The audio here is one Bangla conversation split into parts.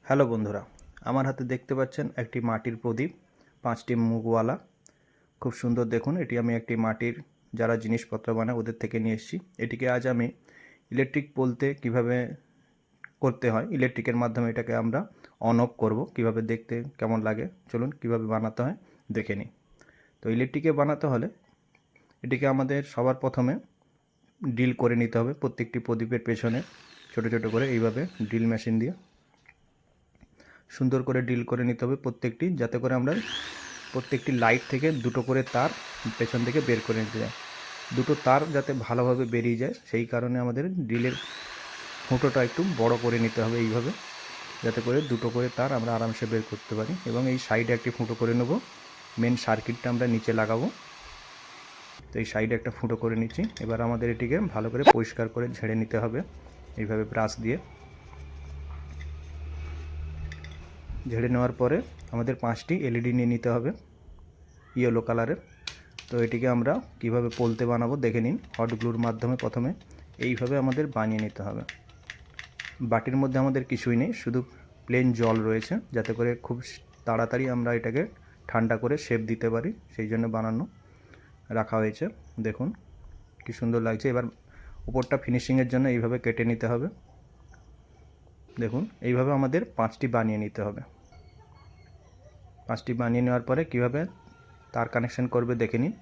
হ্যালো বন্ধুরা, আমার হাতে দেখতে পাচ্ছেন একটি মাটির প্রদীপ, 5টি মুখওয়ালা। খুব সুন্দর দেখুন। এটি আমি একটি মাটির যারা জিনিসপত্র বানায় ওদের থেকে নিয়ে এসেছি। এটিকে আজ আমি ইলেকট্রিক বলতে কিভাবে করতে হয়, ইলেকট্রিকের মাধ্যমে এটাকে আমরা অন অফ করব, কিভাবে দেখতে কেমন লাগে চলুন কিভাবে বানাতে হয় দেখে নিই। তো ইলেকট্রিকে বানাতে হলে এটিকে আমাদের সবার প্রথমে ড্রিল করে নিতে হবে। প্রত্যেকটি প্রদীপের পেছনে ছোট ছোট করে এইভাবে ড্রিল মেশিন দিয়ে সুন্দর করে ড্রিল করে নিতে হবে প্রত্যেকটি, যাতে করে আমরা প্রত্যেকটি লাইট থেকে দুটো করে তার পেছন থেকে বের করে নিতে যায়। দুটো তার যাতে ভালোভাবে বেরিয়ে যায় সেই কারণে আমাদের ড্রিলের ফুটোটা একটু বড় করে নিতে হবে এইভাবে, যাতে করে দুটো করে তার আমরা আরামসে বের করতে পারি। এবং এই সাইডে একটি ফুটো করে নেব। মেন সার্কিটটা আমরা নিচে লাগাবো। তো এই সাইডে একটা ফুটো করে নিচ্ছি। এবার আমাদের এটিকে ভালো করে পরিষ্কার করে ঝেড়ে নিতে হবে এইভাবে ব্রাশ দিয়ে। ঝেড়ে নেওয়ার পরে আমাদের 5টি এলইডি নিয়ে নিতে হবে ইয়েলো কালারের। তো এটিকে আমরা কিভাবে পোলতে বানাবো দেখে নিন। হট গ্লুর মাধ্যমে প্রথমে এইভাবে আমাদের বানিয়ে নিতে হবে। বাটির মধ্যে আমাদের কিছুই নেই, শুধু প্লেন জল রয়েছে, যাতে করে খুব তাড়াতাড়ি আমরা এটাকে ঠান্ডা করে শেপ দিতে পারি, সেই জন্য বানানো রাখা হয়েছে। দেখুন কি সুন্দর লাগছে। এবার উপরটা ফিনিশিংয়ের জন্য এইভাবে কেটে নিতে হবে। দেখুন এইভাবে আমাদের 5টি বানিয়ে নিতে হবে। 5টি বানিয়ে নেওয়ার পরে কীভাবে তার কানেকশন করবে দেখে নিন।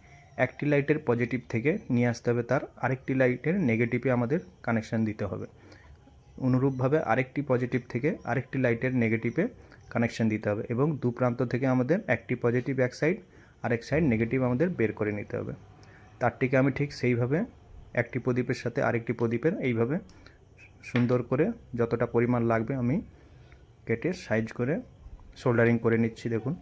একটি লাইটের পজিটিভ থেকে নিয়ে আসতে হবে তার আরেকটি লাইটের নেগেটিভে আমাদের কানেকশন দিতে হবে। অনুরূপভাবে আরেকটি পজিটিভ থেকে আরেকটি লাইটের নেগেটিভে কানেকশন দিতে হবে এবং দু প্রান্ত থেকে আমাদের একটি পজিটিভ এক সাইড আরেক সাইড নেগেটিভ আমাদের বের করে নিতে হবে। তারটিকে আমি ঠিক সেইভাবে একটি প্রদীপের সাথে আরেকটি প্রদীপের এইভাবে সুন্দর করে যতটা পরিমাণ লাগবে আমি কেটে সাইজ করে সোল্ডারিং করে নিচ্ছি। দেখুন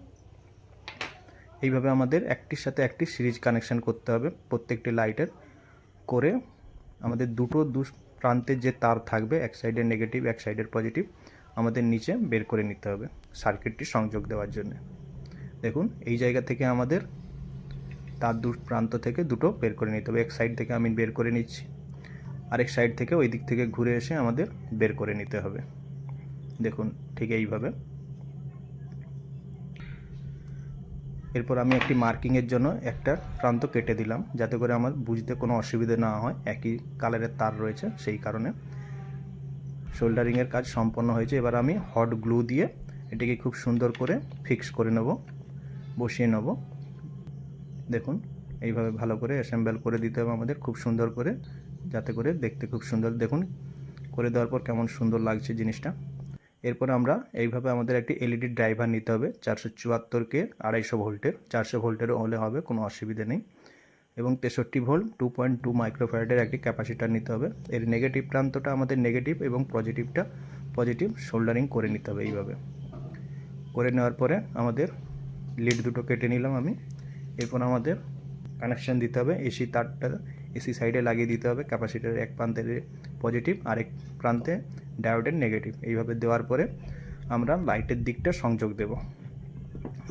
এইভাবে আমাদের একটির সাথে একটি সিরিজ কানেকশান করতে হবে প্রত্যেকটি লাইটের করে। আমাদের দু প্রান্তের যে তার থাকবে, এক সাইডের নেগেটিভ এক সাইডের পজিটিভ, আমাদের নিচে বের করে নিতে হবে সার্কিটটি সংযোগ দেওয়ার জন্য। দেখুন এই জায়গা থেকে আমাদের তার দু প্রান্ত থেকে দুটো বের করে নিতে হবে। এক সাইড থেকে আমি বের করে নিচ্ছি, আরেক সাইড থেকে ওই দিক থেকে ঘুরে এসে আমাদের বের করে নিতে হবে। দেখুন ঠিক এইভাবে। এরপর আমি একটি মার্কিংয়ের জন্য একটা প্রান্ত কেটে দিলাম, যাতে করে আমার বুঝতে কোনো অসুবিধা না হয়, একই কালারের তার রয়েছে সেই কারণে। সোল্ডারিংয়ের কাজ সম্পন্ন হয়েছে। এবার আমি হট গ্লু দিয়ে এটিকে খুব সুন্দর করে ফিক্স করে নেব, বসিয়ে নেব। দেখুন এইভাবে ভালো করে অ্যাসেম্বল করে দিতে হবে আমাদের খুব সুন্দর করে, যাতে করে দেখতে খুব সুন্দর। দেখুন করে দেওয়ার পর কেমন সুন্দর লাগছে জিনিসটা। এরপর আমরা এইভাবে আমাদের একটি এলইডি ড্রাইভার নিতে হবে 474K 250 ভোল্টের। 400 ভোল্টেরও হলে হবে, কোনো অসুবিধা নেই। এবং 63 ভোল্ট 2.2 মাইক্রোফ্যারাডের একটি ক্যাপাসিটার নিতে হবে। এর নেগেটিভ প্রান্তটা আমাদের নেগেটিভ এবং পজিটিভটা পজিটিভ সোল্ডারিং করে নিতে হবে। এইভাবে করে নেওয়ার পরে আমাদের লিড দুটো কেটে নিলাম আমি। এরপর আমাদের কানেকশান দিতে হবে এসি তারটা এসি সাইডে লাগিয়ে দিতে হবে। ক্যাপাসিটারের এক প্রান্তে পজিটিভ আরেক প্রান্তে ডায়োডের নেগেটিভ। এইভাবে দেওয়ার পরে আমরা লাইটের দিকটা সংযোগ দেব।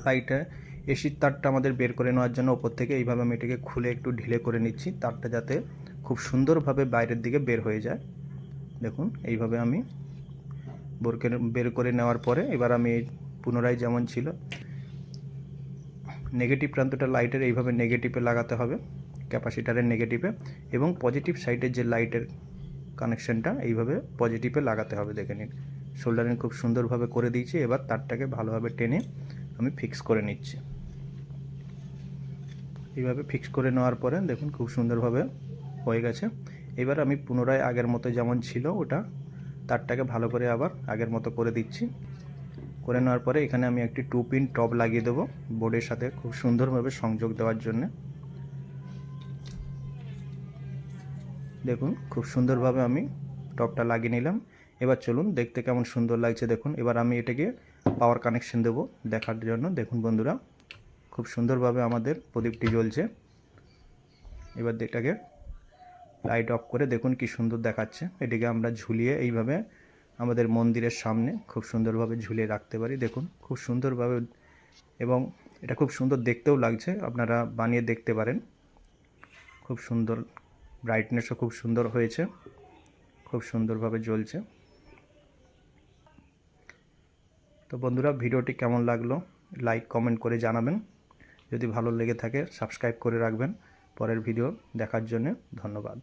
লাইটে এসির তারটা আমাদের বের করে নেওয়ার জন্য ওপর থেকে এইভাবে আমি এটাকে খুলে একটু ঢিলে করে নিচ্ছি, তারটা যাতে খুব সুন্দরভাবে বাইরের দিকে বের হয়ে যায়। দেখুন এইভাবে আমি বের করে নেওয়ার পরে এবার আমি পুনরায় যেমন ছিল নেগেটিভ প্রান্তটা লাইটের এইভাবে নেগেটিভে লাগাতে হবে, ক্যাপাসিটারের নেগেটিভে, এবং পজিটিভ সাইডের যে লাইটের কানেকশানটা এইভাবে পজিটিভে লাগাতে হবে। দেখে নিন সোল্ডারিং খুব সুন্দরভাবে করে দিয়েছি। এবার তারটাকে ভালোভাবে টেনে আমি ফিক্স করে নিচ্ছি। এইভাবে ফিক্স করে নেওয়ার পরে দেখুন খুব সুন্দরভাবে হয়ে গেছে। এবার আমি পুনরায় আগের মতো যেমন ছিল ওটা তারটাকে ভালো করে আবার আগের মতো করে দিচ্ছি। করে নেওয়ার পরে এখানে আমি একটি 2 পিন টপ লাগিয়ে দেবো বোর্ডের সাথে খুব সুন্দরভাবে সংযোগ দেওয়ার জন্য। দেখুন খুব সুন্দরভাবে আমি টপটা লাগিয়ে নিলাম। এবার চলুন দেখতে কেমন সুন্দর লাগছে দেখুন। এবার আমি এটাকে পাওয়ার কানেকশন দেব দেখার জন্য। দেখুন বন্ধুরা খুব সুন্দরভাবে আমাদের প্রদীপটি জ্বলছে। এবার এটাকে লাইট অফ করে দেখুন কি সুন্দর দেখাচ্ছে। এটিকে আমরা ঝুলিয়ে এইভাবে আমাদের মন্দিরের সামনে খুব সুন্দরভাবে ঝুলিয়ে রাখতে পারি। দেখুন খুব সুন্দরভাবে, এবং এটা খুব সুন্দর দেখতেও লাগছে, আপনারা বানিয়ে দেখতে পারেন। খুব সুন্দর, ব্রাইটনেসও খুব সুন্দর হয়েছে, খুব সুন্দরভাবে জ্বলছে। তো বন্ধুরা, ভিডিওটি কেমন লাগলো লাইক কমেন্ট করে জানাবেন। যদি ভালো লেগে থাকে সাবস্ক্রাইব করে রাখবেন। পরের ভিডিও দেখার জন্য ধন্যবাদ।